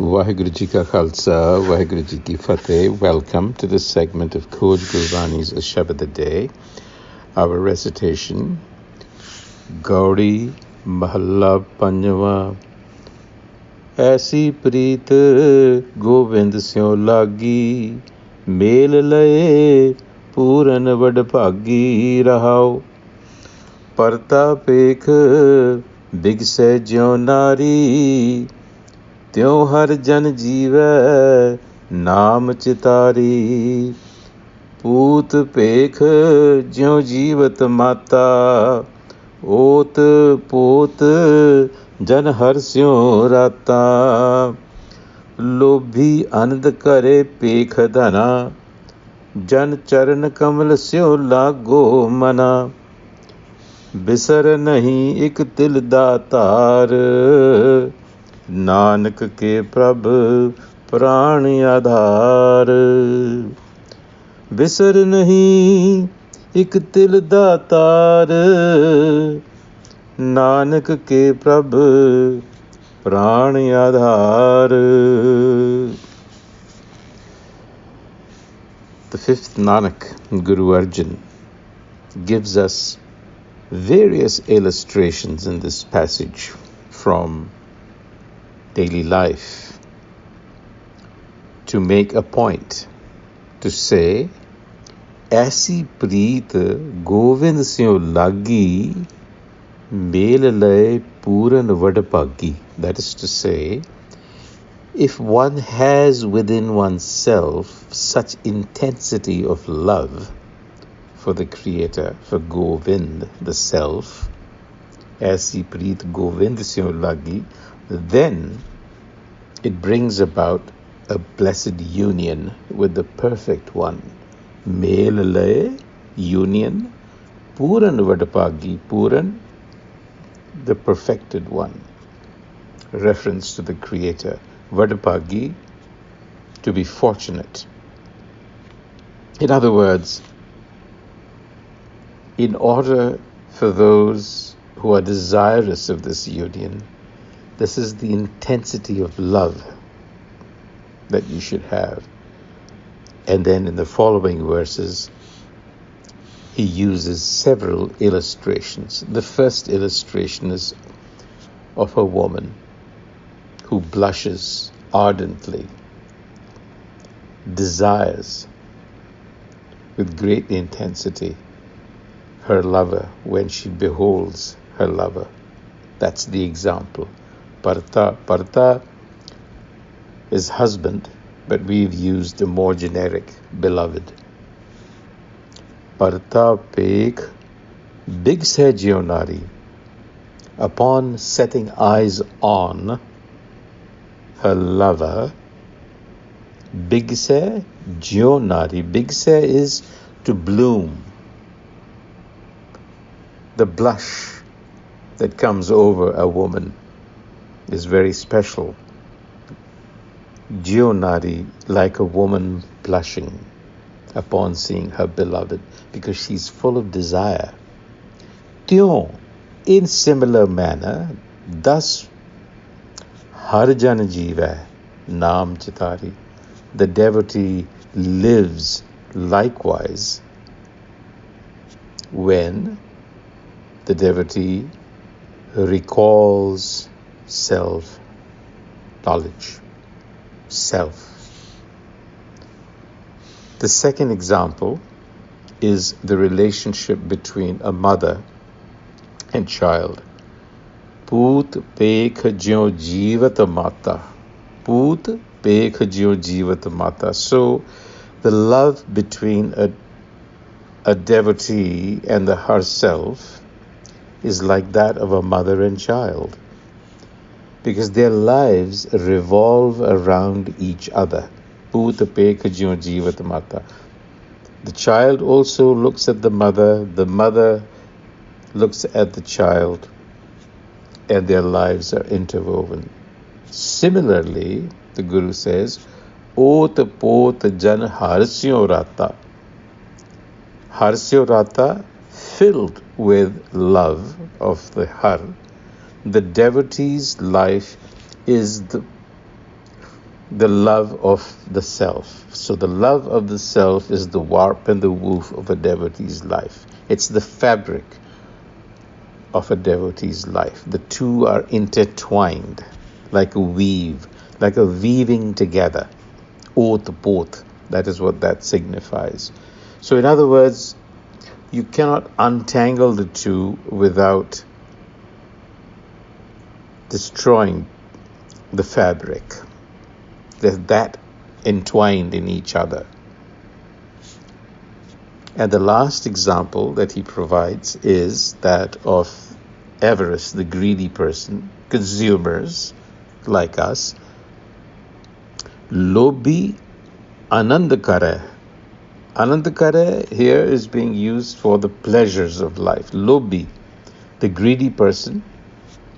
Waheguru Ji Ka Khalsa, Waheguru Ji Ki Fateh. Welcome to this segment of Khoj Gurbani's a-sabad-a-day. Our recitation, Gaudi Mahalla Panjwa. Aise Preet Govind Siu lagi, mel laye pooran vadbhagi rahao. Parta pekh bigse jyo nari, त्यों हर जन जीवै नाम चितारी. पूत पेख ज्यों जीवत माता, ओत पोत जन हर स्यों राता. लोभी अनद करे पेख धना, जन चरण कमल स्यों लागो मना. बिसर नहीं एक तिल दातार, नानक के प्रभ प्राण आधार. बिसर नहीं एक तिल दातार, नानक के प्रभ प्राण आधार. The fifth Nanak, Guru Arjan, gives us various illustrations in this passage from daily life to make a point, to say, Aise Preet Govind Siu lagi, mel laye pooran vadbhagi. That is to say, if one has within oneself such intensity of love for the Creator, for Govind, the Self, Aise Preet Govind Siu lagi, then it brings about a blessed union with the perfect one. Mel laye, union. Pooran vadbhagi, Pooran, the perfected one. Reference to the Creator. Vadbhagi, to be fortunate. In other words, in order for those who are desirous of this union, this is the intensity of love that you should have. And then in the following verses, he uses several illustrations. The first illustration is of a woman who blushes ardently, desires with great intensity her lover when she beholds her lover. That's the example. Parta is husband, but we've used a more generic beloved. Parta pek big se jionari. Upon setting eyes on her lover, big se jionari. Big se is to bloom. The blush that comes over a woman is very special. Jionari, like a woman blushing upon seeing her beloved, because she's full of desire. Tyon, in similar manner, thus har jan jeeva naam chitari. The devotee lives likewise when the devotee recalls self-knowledge, self. The second example is the relationship between a mother and child. Poot pekh jyo jeevat mata. Poot pekh jyo jeevat mata. So the love between a devotee and herself is like that of a mother and child, because their lives revolve around each other. Puta pekh jyo jeevat mata. The child also looks at the mother looks at the child, and their lives are interwoven. Similarly, the Guru says, Ot pot jan harsyo rata. Harsyo rata, filled with love of the Har. The devotee's life is the love of the self. So the love of the self is the warp and the woof of a devotee's life. It's the fabric of a devotee's life. The two are intertwined like a weave, like a weaving together. Oth-poth, that is what that signifies. So in other words, you cannot untangle the two without destroying the fabric. They're that entwined in each other. And the last example that he provides is that of avarice, the greedy person, consumers like us. Lobhi anandakara. Anandakara here is being used for the pleasures of life. Lobhi, the greedy person.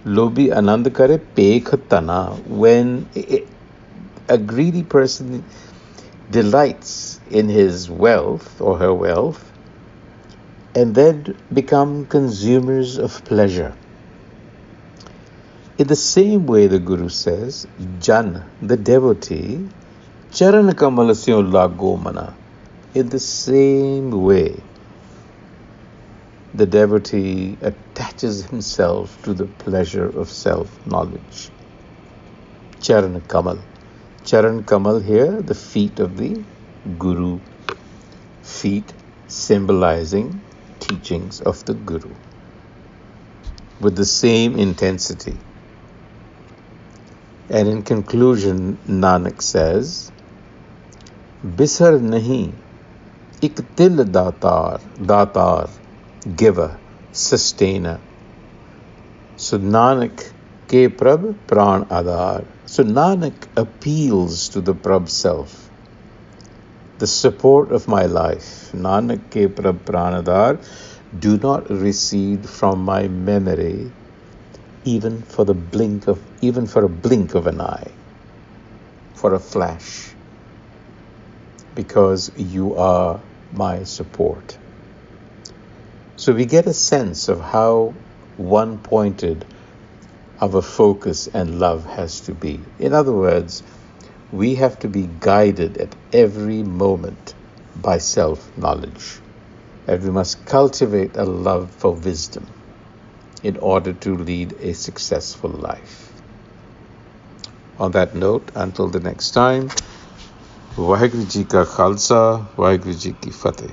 Lobhi anandakare pekhatana. When a greedy person delights in his wealth or her wealth and then become consumers of pleasure. In the same way, the Guru says, Jan, the devotee, charan kamalasyo lago mana. In the same way, the devotee attaches himself to the pleasure of self-knowledge. Charan kamal. Charan kamal here, the feet of the Guru. Feet symbolizing teachings of the Guru. With the same intensity. And in conclusion, Nanak says, Bisar nahi, ik til datar, giver, sustainer. So Nanak ke prab pran adar. So Nanak appeals to the Prabh self, the support of my life. Nanak ke prab pran adar, do not recede from my memory, even for a blink of an eye, for a flash, because you are my support. So we get a sense of how one-pointed our focus and love has to be. In other words, we have to be guided at every moment by self-knowledge. And we must cultivate a love for wisdom in order to lead a successful life. On that note, until the next time, Vaheguru Ji Ka Khalsa, Vaheguru Ji Ki Fateh.